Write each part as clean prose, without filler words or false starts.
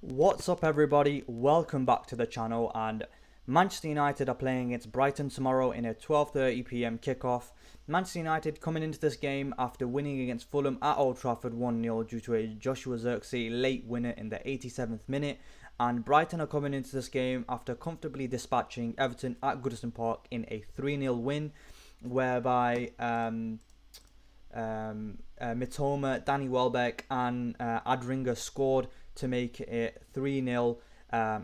What's up everybody, welcome back to the channel. And Manchester United are playing against Brighton tomorrow in a 12:30 p.m. kickoff. Manchester United coming into this game after winning against Fulham at Old Trafford 1-0 due to a Joshua Zirkzee late winner in the 87th minute. And Brighton are coming into this game after comfortably dispatching Everton at Goodison Park in a 3-0 win, whereby Mitoma, Danny Welbeck and Adringer scored to make it 3-0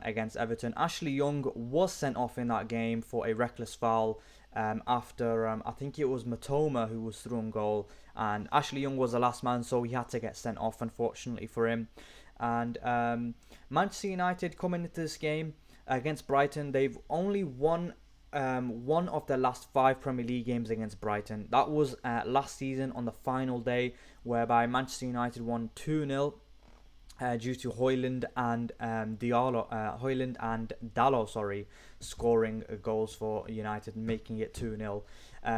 against Everton. Ashley Young was sent off in that game for a reckless foul after I think it was Mitoma who was through on goal, and Ashley Young was the last man, so he had to get sent off, unfortunately for him. And Manchester United coming into this game against Brighton, they've only won one of their last 5 Premier League games against Brighton. That was last season on the final day, whereby Manchester United won 2-0 due to Højlund and Dalot, scoring goals for United, making it 2-0.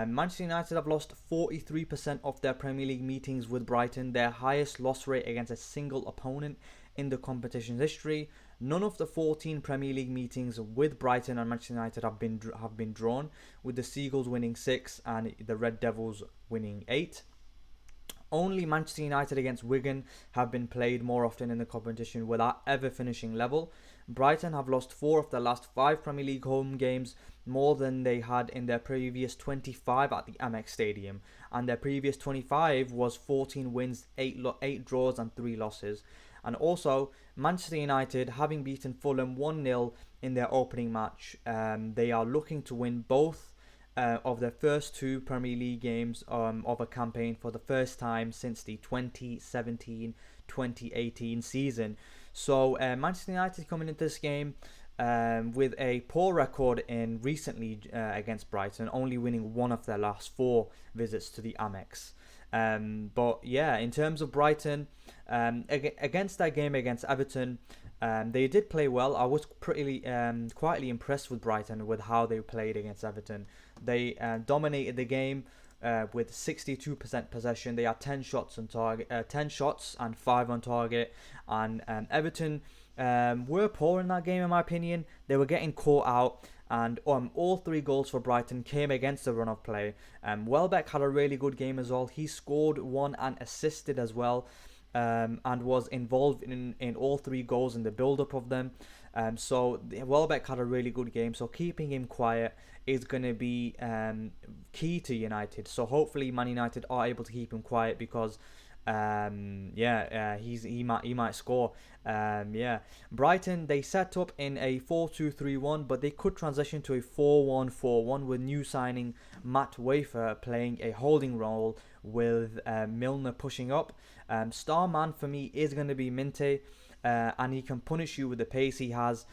Manchester United have lost 43% of their Premier League meetings with Brighton, their highest loss rate against a single opponent in the competition's history. None of the 14 Premier League meetings with Brighton and Manchester United have been drawn, with the Seagulls winning 6 and the Red Devils winning 8. Only Manchester United against Wigan have been played more often in the competition without ever finishing level. Brighton have lost 4 of their last 5 Premier League home games, more than they had in their previous 25 at the Amex Stadium, and their previous 25 was 14 wins, 8 draws and 3 losses. And also, Manchester United, having beaten Fulham 1-0 in their opening match, they are looking to win both of their first 2 Premier League games of a campaign for the first time since the 2017-2018 season. So Manchester United coming into this game with a poor record in recently against Brighton, only winning 1 of their last 4 visits to the Amex. But yeah, in terms of Brighton, against that game against Everton, they did play well. I was pretty quietly impressed with Brighton with how they played against Everton. They dominated the game with 62% possession. They had 10 shots on target, 10 shots and 5 on target. And Everton were poor in that game, in my opinion. They were getting caught out. And all 3 goals for Brighton came against the run of play. Welbeck had a really good game as well. He scored 1 and assisted as well. And was involved in all 3 goals in the build-up of them. So Welbeck had a really good game. So keeping him quiet is going to be key to United. So hopefully Man United are able to keep him quiet, because he might score. Brighton, they set up in a 4-2-3-1, but they could transition to a 4-1-4-1 with new signing Matt Wafer playing a holding role with Milner pushing up. Star man for me is going to be Minte, and he can punish you with the pace he has.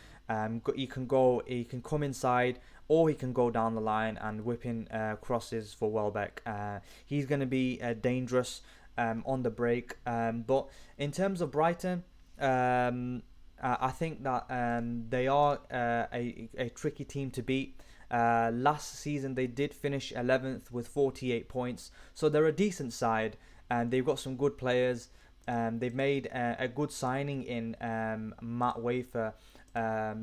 He can come inside, or he can go down the line and whip in crosses for Welbeck. He's going to be dangerous on the break. But in terms of Brighton, I think that they are a tricky team to beat. Last season they did finish 11th with 48 points, so they're a decent side, and they've got some good players. They've made a good signing in Matt Wafer,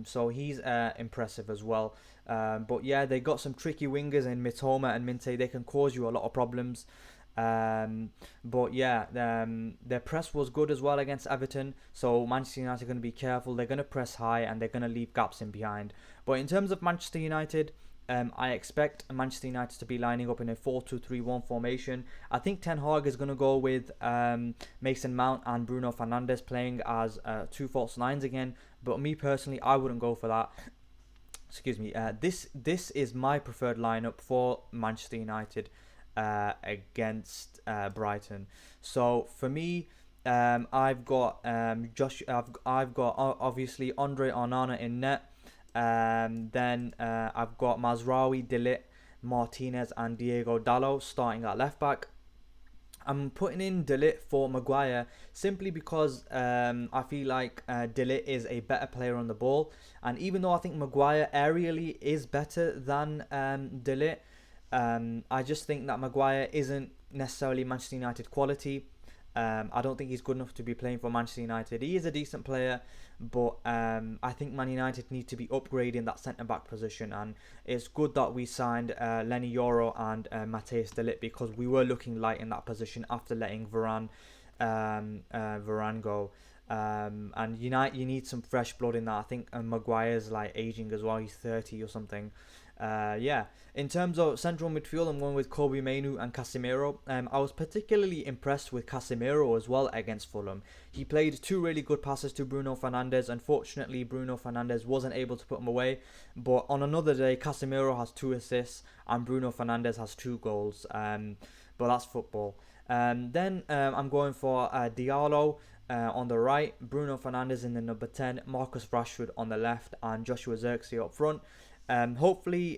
so he's impressive as well. But yeah, they got some tricky wingers in Mitoma and Minte. They can cause you a lot of problems. But yeah, their press was good as well against Everton, so Manchester United are going to be careful. They're going to press high and they're going to leave gaps in behind. But in terms of Manchester United, I expect Manchester United to be lining up in a 4-2-3-1 formation. I think Ten Hag is going to go with Mason Mount and Bruno Fernandes playing as 2 false nines again, but me personally, I wouldn't go for that. Excuse me. This is my preferred lineup for Manchester United against Brighton. So for me, I've got obviously Andre Onana in net. Then I've got Mazraoui, De Ligt, Martinez and Diego Dalot starting at left back. I'm putting in De Ligt for Maguire simply because I feel like De Ligt is a better player on the ball, and even though I think Maguire aerially is better than De Ligt, I just think that Maguire isn't necessarily Manchester United quality. I don't think he's good enough to be playing for Manchester United. He is a decent player, but I think Man United need to be upgrading that centre-back position, and it's good that we signed Lenny Yoro and Matthias de Ligt, because we were looking light in that position after letting Varane go. And you need some fresh blood in that. I think Maguire's like aging as well. He's 30 or something. Yeah. In terms of central midfield, I'm going with Kobe Mainoo and Casemiro. I was particularly impressed with Casemiro as well against Fulham. He played two really good passes to Bruno Fernandes. Unfortunately, Bruno Fernandes wasn't able to put them away. But on another day, Casemiro has 2 assists and Bruno Fernandes has 2 goals. But that's football. Then I'm going for Diallo on the right, Bruno Fernandes in the number 10, Marcus Rashford on the left, and Joshua Zirkzee up front. Hopefully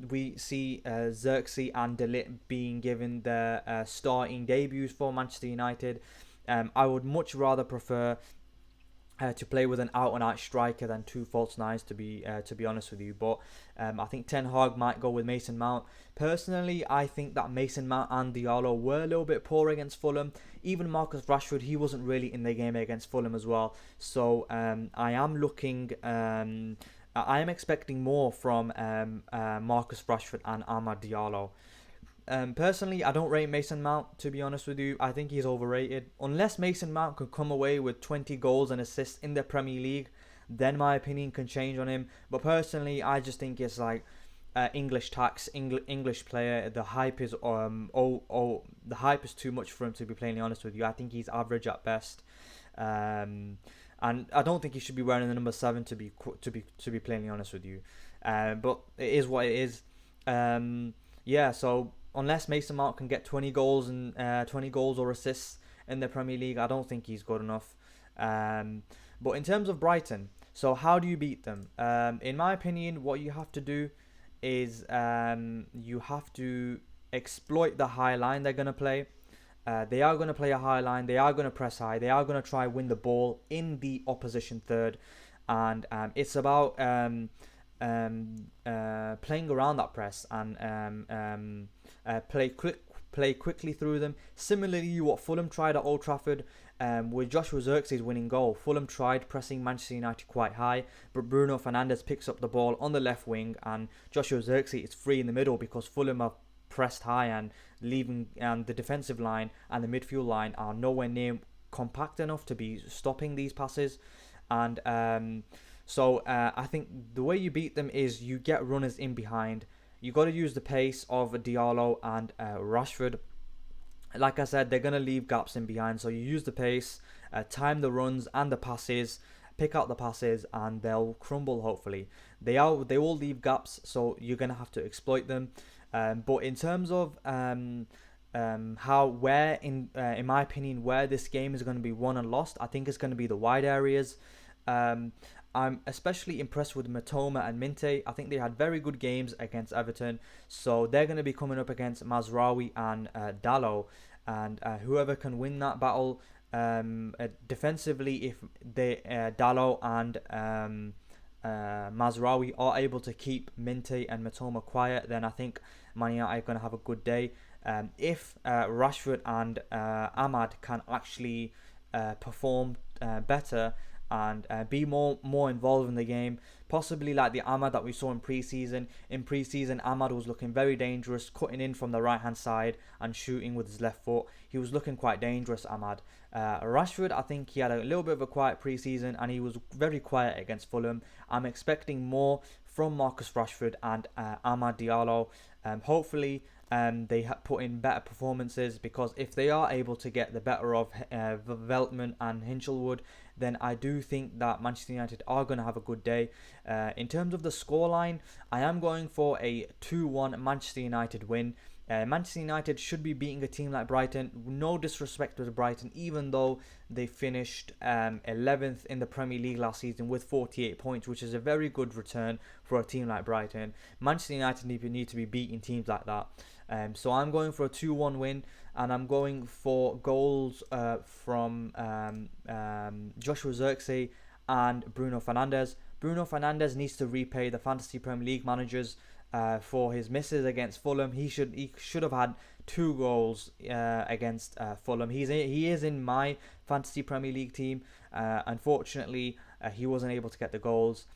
we see Zirkzee and De Ligt being given their starting debuts for Manchester United. I would much rather prefer to play with an out-and-out striker than 2 false nines, to be honest with you. But I think Ten Hag might go with Mason Mount. Personally, I think that Mason Mount and Diallo were a little bit poor against Fulham. Even Marcus Rashford, he wasn't really in the game against Fulham as well. So I am looking. I am expecting more from Marcus Rashford and Amad Diallo. Personally, I don't rate Mason Mount, to be honest with you. I think he's overrated. Unless Mason Mount could come away with 20 goals and assists in the Premier League, then my opinion can change on him. But personally, I just think it's like English tax, English player. The hype is the hype is too much for him, to be plainly honest with you. I think he's average at best. And I don't think he should be wearing the number 7, to be plainly honest with you. But it is what it is. Yeah, so unless Mason Mount can get 20 goals or assists in the Premier League, I don't think he's good enough. But in terms of Brighton, so how do you beat them? In my opinion, what you have to do is you have to exploit the high line they're going to play. They are going to play a high line. They are going to press high. They are going to try win the ball in the opposition third. And it's about playing around that press and play quickly through them. Similarly, what Fulham tried at Old Trafford with Joshua Zirkzee's winning goal. Fulham tried pressing Manchester United quite high, but Bruno Fernandes picks up the ball on the left wing, and Joshua Zirkzee is free in the middle because Fulham have pressed high and leaving the defensive line and the midfield line are nowhere near compact enough to be stopping these passes. And so I think the way you beat them is you get runners in behind. You got to use the pace of Diallo and Rashford. Like I said, they're going to leave gaps in behind. So you use the pace, time the runs and the passes, pick out the passes, and they'll crumble, hopefully. They will leave gaps, so you're going to have to exploit them. But in terms of in my opinion, where this game is going to be won and lost, I think it's going to be the wide areas. I'm especially impressed with Matoma and Minte. I think they had very good games against Everton. So they're going to be coming up against Mazraoui and Dalot. And whoever can win that battle defensively, if Dalot and Mazraoui are able to keep Minte and Matoma quiet, then I think Man United are going to have a good day. If Rashford and Ahmad can actually perform better and be more involved in the game, possibly like the Ahmad that we saw in pre-season. In pre-season, Ahmad was looking very dangerous, cutting in from the right-hand side and shooting with his left foot. He was looking quite dangerous, Ahmad. Rashford, I think he had a little bit of a quiet pre-season and he was very quiet against Fulham. I'm expecting more from Marcus Rashford and Amad Diallo. Hopefully they put in better performances, because if they are able to get the better of Veltman and Hinchelwood, then I do think that Manchester United are going to have a good day. In terms of the scoreline, I am going for a 2-1 Manchester United win. Manchester United should be beating a team like Brighton. No disrespect to Brighton, even though they finished 11th in the Premier League last season with 48 points, which is a very good return for a team like Brighton. Manchester United need to be beating teams like that. So I'm going for a 2-1 win, and I'm going for goals from Joshua Zirkzee and Bruno Fernandes. Bruno Fernandes needs to repay the Fantasy Premier League managers for his misses against Fulham. He should have had 2 goals against Fulham. He is in my fantasy Premier League team. Unfortunately, he wasn't able to get the goals.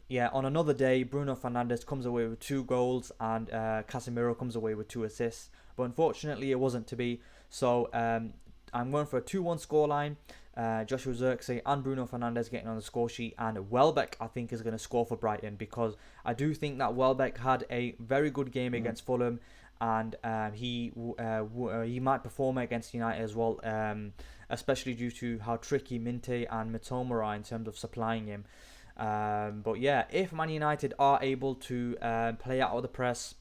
Yeah, on another day, Bruno Fernandes comes away with 2 goals and Casemiro comes away with 2 assists. But unfortunately, it wasn't to be. So I'm going for a 2-1 scoreline. Joshua Zirkzee and Bruno Fernandes getting on the score sheet, and Welbeck I think is going to score for Brighton, because I do think that Welbeck had a very good game against Fulham, and he might perform against United as well, especially due to how tricky Minte and Mitoma are in terms of supplying him. But yeah, if Man United are able to play out of the press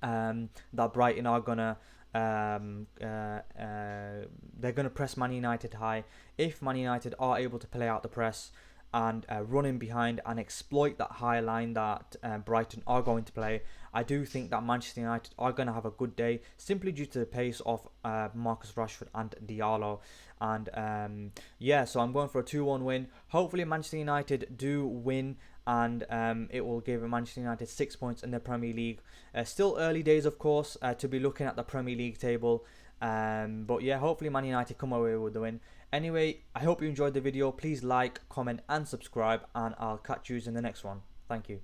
that Brighton are gonna they're gonna press Man United high. If Man United are able to play out the press and run in behind and exploit that high line that Brighton are going to play, I do think that Manchester United are going to have a good day, simply due to the pace of Marcus Rashford and Diallo. And yeah, so I'm going for a 2-1 win. Hopefully Manchester United do win, and it will give Manchester United 6 points in the Premier League. Still early days, of course, to be looking at the Premier League table. But yeah, hopefully Man United come away with the win. Anyway, I hope you enjoyed the video. Please like, comment and subscribe, and I'll catch you in the next one. Thank you.